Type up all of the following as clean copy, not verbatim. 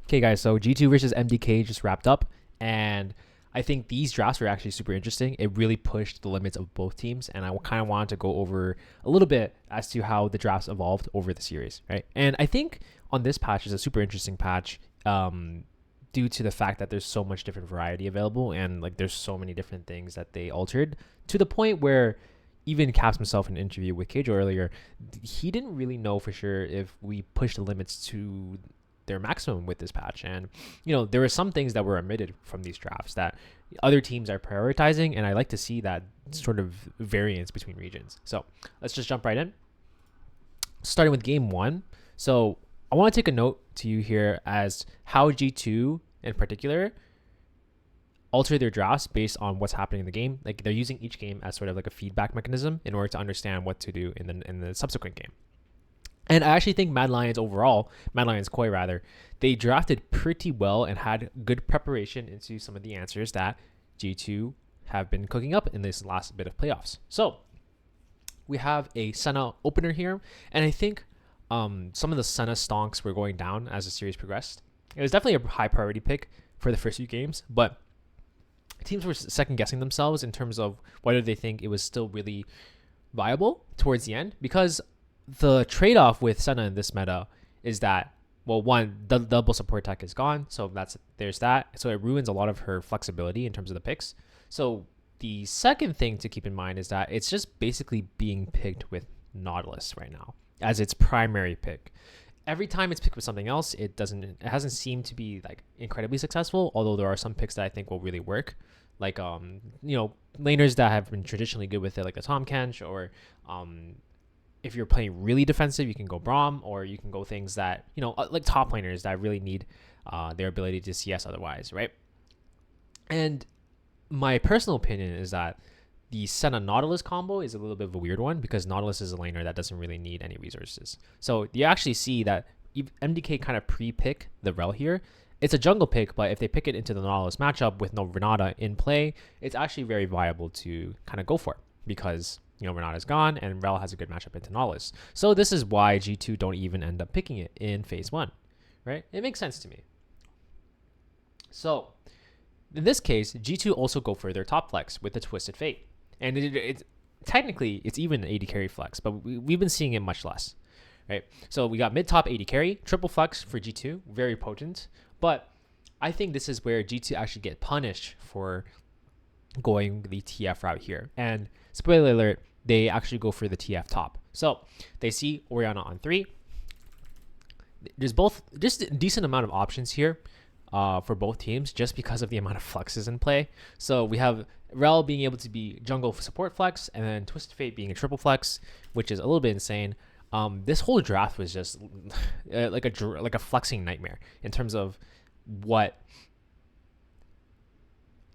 Okay, guys, so G2 versus MDK just wrapped up, and I think these drafts were actually super interesting. It really pushed the limits of both teams, and I kind of wanted to go over a little bit as to how the drafts evolved over the series, right? And I think on this patch is a super interesting patch, due to the fact that there's so much different variety available, and like there's so many different things that they altered to the point where even Caps himself in an interview with Keijo earlier, he didn't really know for sure if we pushed the limits to their maximum with this patch. And there were some things that were omitted from these drafts that other teams are prioritizing, and I like to see that sort of variance between regions. So let's just jump right in, starting with game one. So I want to take a note to you here as how G2 in particular alter their drafts based on what's happening in the game. Like they're using each game as sort of like a feedback mechanism in order to understand what to do in the subsequent game. And I actually think Mad Lions Koi rather, they drafted pretty well and had good preparation into some of the answers that G2 have been cooking up in this last bit of playoffs. So we have a Senna opener here, and I think some of the Senna stonks were going down as the series progressed. It was definitely a high priority pick for the first few games, but teams were second guessing themselves in terms of whether they think it was still really viable towards the end, because the trade-off with Senna in this meta is that, well, one, the double support tech is gone, so there's that. So it ruins a lot of her flexibility in terms of the picks. So the second thing to keep in mind is that it's just basically being picked with Nautilus right now as its primary pick. Every time it's picked with something else, it hasn't seemed to be like incredibly successful, although there are some picks that I think will really work. Like laners that have been traditionally good with it, like the Tom Kench, or if you're playing really defensive, you can go Braum, or you can go things that, like top laners that really need their ability to CS otherwise, right? And my personal opinion is that the Senna Nautilus combo is a little bit of a weird one, because Nautilus is a laner that doesn't really need any resources. So you actually see that MDK kind of pre-pick the Rel here. It's a jungle pick, but if they pick it into the Nautilus matchup with no Renata in play, it's actually very viable to kind of go for it, because Renata's gone and Rel has a good matchup into Nautilus. So this is why G2 don't even end up picking it in phase one, right? It makes sense to me. So in this case, G2 also go for their top flex with the Twisted Fate. And it's technically, it's even an AD carry flex, but we've been seeing it much less, right? So we got mid-top AD carry, triple flex for G2, very potent. But I think this is where G2 actually get punished for going the TF route here. And spoiler alert, they actually go for the TF top. So they see Orianna on 3. There's just a decent amount of options here for both teams, just because of the amount of flexes in play. So we have Rel being able to be jungle support flex, and then Twisted Fate being a triple flex, which is a little bit insane. This whole draft was just like a flexing nightmare in terms of what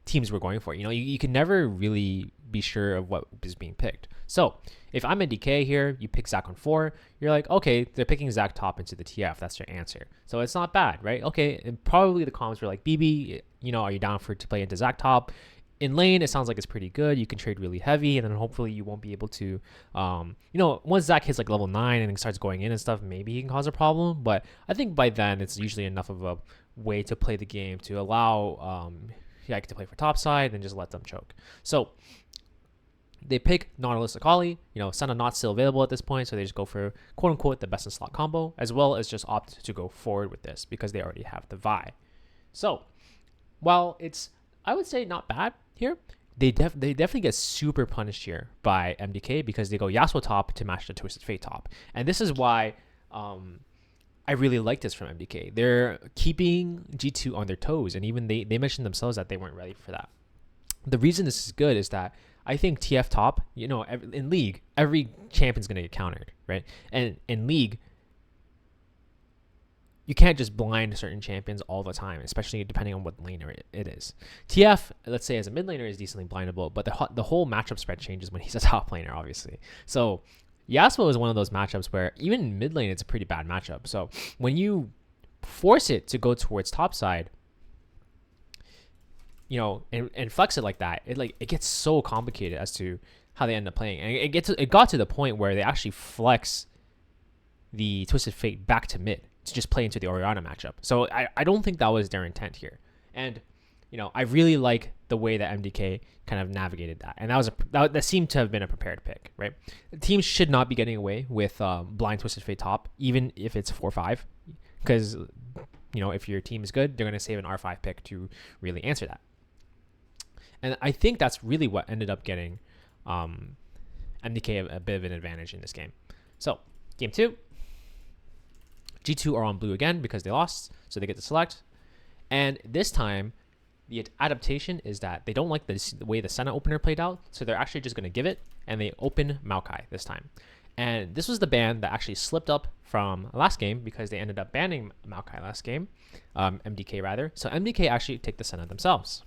teams were going for. You can never really be sure of what is being picked. So if I'm MDK here, you pick Zac on 4, you're like, okay, they're picking Zac top into the TF. That's their answer. So it's not bad, right? Okay, and probably the comments were like, BB, are you down to play into Zac top? In lane, it sounds like it's pretty good. You can trade really heavy, and then hopefully you won't be able to, once Zac hits like level 9 and starts going in and stuff, maybe he can cause a problem. But I think by then it's usually enough of a way to play the game to allow to play for top side and just let them choke. So they pick Nautilus Akali, Senna not still available at this point, so they just go for quote unquote the best in slot combo, as well as just opt to go forward with this because they already have the Vi. So while it's, I would say, not bad here, they definitely get super punished here by MDK because they go Yasuo top to match the Twisted Fate top. And this is why I really like this from MDK. They're keeping G2 on their toes, and even they mentioned themselves that they weren't ready for that. The reason this is good is that I think TF top, in League, every champion's going to get countered, right? And in League, you can't just blind certain champions all the time, especially depending on what laner it is. TF, let's say as a mid laner, is decently blindable, but the whole matchup spread changes when he's a top laner, obviously. So Yasuo is one of those matchups where even mid lane, it's a pretty bad matchup. So when you force it to go towards top side, and flex it like that, it gets so complicated as to how they end up playing. And it got to the point where they actually flex the Twisted Fate back to mid to just play into the Oriana matchup. So I don't think that was their intent here. And I really like the way that MDK kind of navigated that, and that seemed to have been a prepared pick, right? Teams should not be getting away with blind Twisted Fate top, even if it's 4-5, because if your team is good, they're going to save an R5 pick to really answer that. And I think that's really what ended up getting MDK a bit of an advantage in this game. So game 2, G2 are on blue again because they lost, so they get to select. And this time, the adaptation is that they don't like the way the Senna opener played out, so they're actually just going to give it, and they open Maokai this time. And this was the ban that actually slipped up from last game because they ended up banning Maokai last game, MDK rather. So MDK actually take the Senna themselves.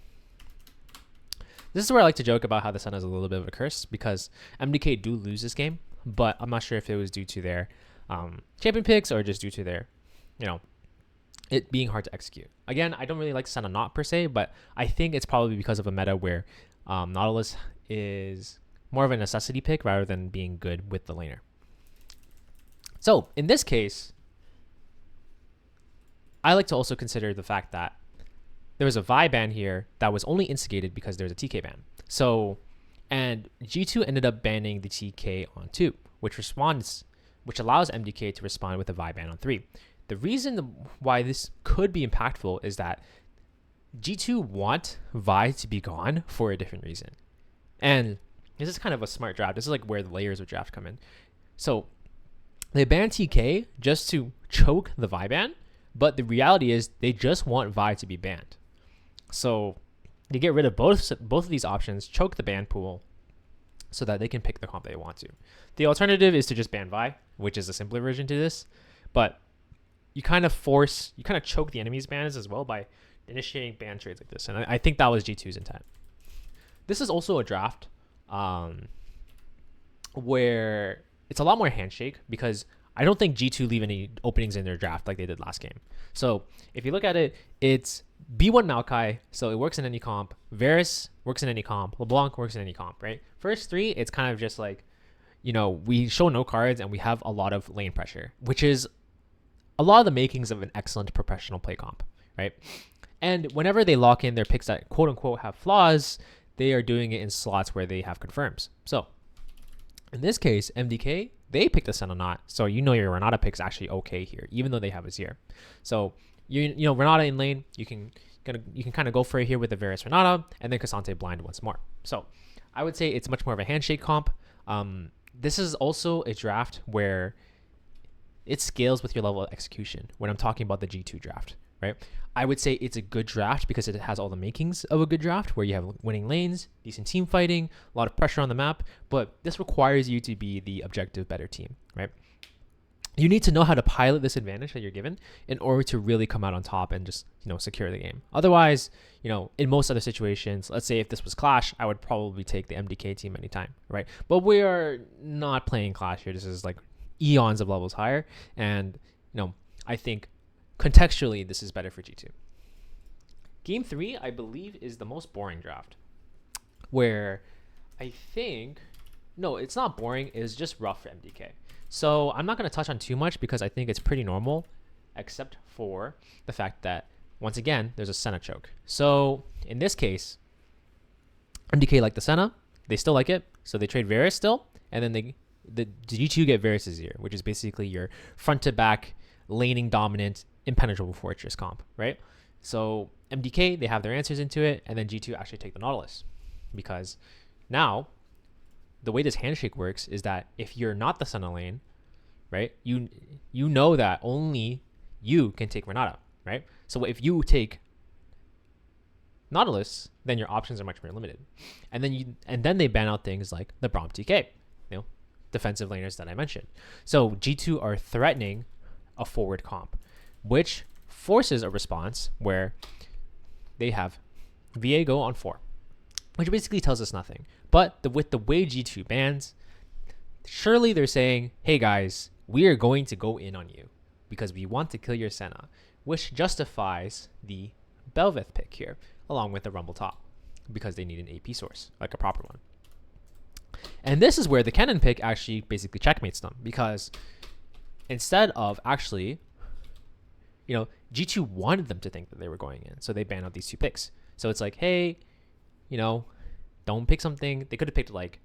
This is where I like to joke about how the Senna is a little bit of a curse because MDK do lose this game, but I'm not sure if it was due to their champion picks or just due to their, it being hard to execute. Again, I don't really like Senna not per se, but I think it's probably because of a meta where Nautilus is more of a necessity pick rather than being good with the laner. So in this case, I like to also consider the fact that there was a Vi ban here that was only instigated because there's a TK ban. So, and G2 ended up banning the TK on 2, which allows MDK to respond with a Vi ban on 3. The reason why this could be impactful is that G2 want Vi to be gone for a different reason. And this is kind of a smart draft. This is like where the layers of draft come in. So they ban TK just to choke the Vi ban, but the reality is they just want Vi to be banned. So they get rid of both of these options, choke the ban pool, so that they can pick the comp they want to. The alternative is to just ban Vi, which is a simpler version to this, but you kind of choke the enemy's bans as well by initiating ban trades like this. And I think that was G2's intent. This is also a draft where it's a lot more handshake because I don't think G2 leave any openings in their draft like they did last game. So if you look at it, it's B1 Maokai, so it works in any comp. Varus works in any comp. LeBlanc works in any comp, right? First 3, it's kind of just like, we show no cards and we have a lot of lane pressure, which is a lot of the makings of an excellent professional play comp, right? And whenever they lock in their picks that quote unquote have flaws, they are doing it in slots where they have confirms. So in this case, MDK, they picked the Senna not, so your Renata pick's actually okay here, even though they have Azir. So Renata in lane, you can kind of go for it here with the Varus Renata, and then Cassante blind once more. So I would say it's much more of a handshake comp. This is also a draft where it scales with your level of execution when I'm talking about the G2 draft, right? I would say it's a good draft because it has all the makings of a good draft where you have winning lanes, decent team fighting, a lot of pressure on the map, but this requires you to be the objective better team, right? You need to know how to pilot this advantage that you're given in order to really come out on top and just, secure the game. Otherwise, in most other situations, let's say if this was Clash, I would probably take the MDK team anytime, right? But we are not playing Clash here. This is like eons of levels higher. And, I think contextually, this is better for G2. Game 3, I believe, is the most boring draft where I think, no, it's not boring. It's just rough for MDK. So I'm not going to touch on too much because I think it's pretty normal, except for the fact that, once again, there's a Senna choke. So in this case, MDK like the Senna. They still like it. So they trade Varus still. And then the G2 get Varus Azir, which is basically your front to back, laning dominant, impenetrable fortress comp, right? So MDK, they have their answers into it. And then G2 actually take the Nautilus because now the way this handshake works is that if you're not the Senna lane, right, you know that only you can take Renata, right? So if you take Nautilus, then your options are much more limited. And then they ban out things like the Braum TK, defensive laners that I mentioned. So G2 are threatening a forward comp, which forces a response where they have VA go on 4, which basically tells us nothing. But with the way G2 bans, surely they're saying, hey guys, we are going to go in on you because we want to kill your Senna, which justifies the Belveth pick here, along with the Rumble top, because they need an AP source, like a proper one. And this is where the Kennen pick actually basically checkmates them, because instead of actually G2 wanted them to think that they were going in, so they banned out these 2 picks. So it's like, hey, don't pick something. They could have picked like,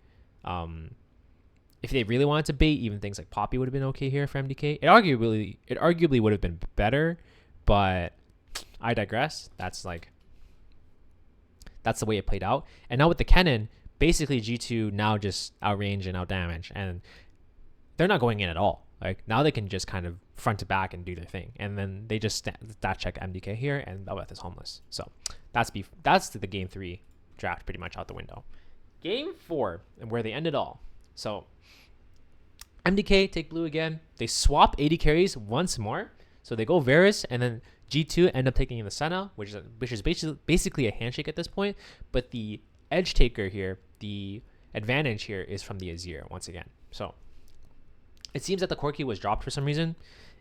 if they really wanted to bait, even things like Poppy would have been okay here for MDK. It arguably would have been better, but I digress. That's the way it played out. And now with the Kennen, basically G2 now just outrange and outdamage, and they're not going in at all. Like now they can just kind of front to back and do their thing, and then they just stat check MDK here, and Belveth is homeless. So that's the game 3 draft pretty much out the window. Game 4, and where they ended all. So MDK take blue again. They swap AD carries once more. So they go Varus, and then G2 end up taking in the Senna, which is basically a handshake at this point. But the edge taker here, the advantage here is from the Azir once again. So it seems that the Corki was dropped for some reason,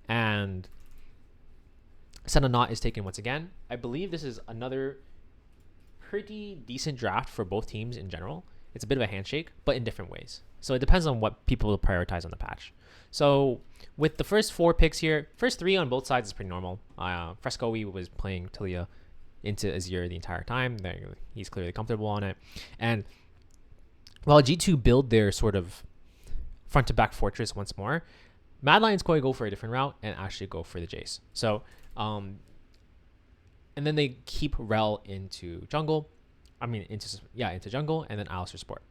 and Senna Not is taken once again. I believe this is another pretty decent draft for both teams in general. It's a bit of a handshake, but in different ways. So it depends on what people will prioritize on the patch. So with the first 4 picks here, first 3 on both sides is pretty normal. Frescoe was playing Talia into Azir the entire time. He's clearly comfortable on it. And while G2 build their sort of front to back fortress once more, Mad Lion's going to go for a different route and actually go for the Jace. So, and then they keep Rel into jungle. Into jungle, and then Alistar support.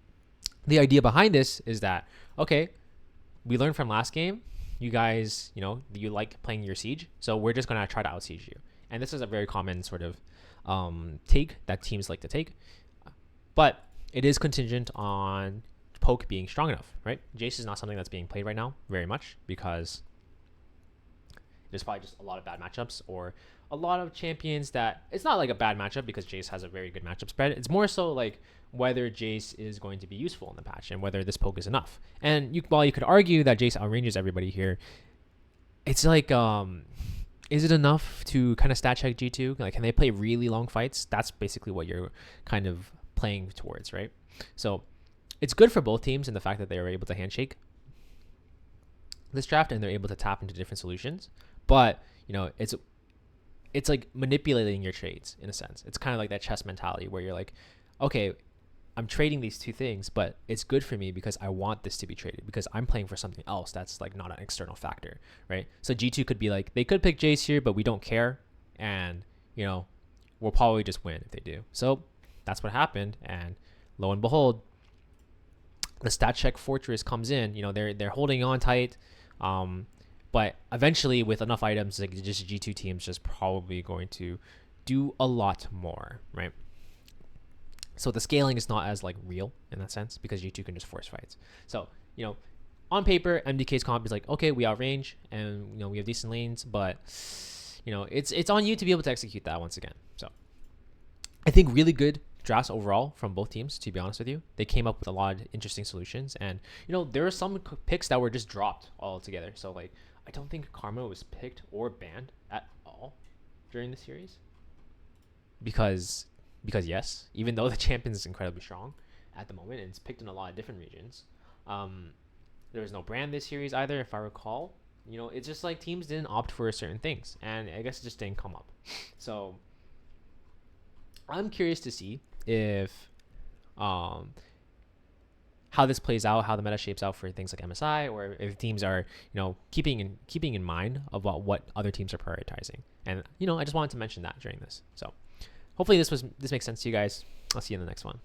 The idea behind this is that, okay, we learned from last game, you guys, you like playing your siege, so we're just going to try to out-siege you. And this is a very common sort of take that teams like to take. But it is contingent on poke being strong enough, right? Jace is not something that's being played right now very much, because there's probably just a lot of bad matchups, or a lot of champions that it's not like a bad matchup because Jace has a very good matchup spread. It's more so like whether Jace is going to be useful in the patch and whether this poke is enough. And while you could argue that Jace outranges everybody here, it's like, is it enough to kind of stat check G2? Like, can they play really long fights? That's basically what you're kind of playing towards, right? So it's good for both teams in the fact that they are able to handshake this draft and they're able to tap into different solutions. But, it's like manipulating your trades in a sense. It's kind of like that chess mentality where you're like, okay, I'm trading these 2 things, but it's good for me because I want this to be traded, because I'm playing for something else that's like not an external factor, right? So G2 could be like, they could pick Jace here, but we don't care, and we'll probably just win if they do. So that's what happened, and lo and behold, the stat check fortress comes in. They're holding on tight, but eventually with enough items, like just G2 teams just probably going to do a lot more, right? So the scaling is not as like real in that sense, because G2 can just force fights. So, on paper, MDK's comp is like, okay, we outrange and we have decent lanes, but it's on you to be able to execute that once again. So I think really good drafts overall from both teams, to be honest with you. They came up with a lot of interesting solutions, and there are some picks that were just dropped altogether. So like, I don't think Karma was picked or banned at all during the series, because yes, even though the champion is incredibly strong at the moment and it's picked in a lot of different regions, there was no brand this series either, if I recall. It's just like teams didn't opt for certain things, and I guess it just didn't come up. So I'm curious to see if how this plays out, how the meta shapes out for things like MSI, or if teams are keeping in mind about what other teams are prioritizing. And I just wanted to mention that during this. So hopefully this makes sense to you guys. I'll see you in the next one.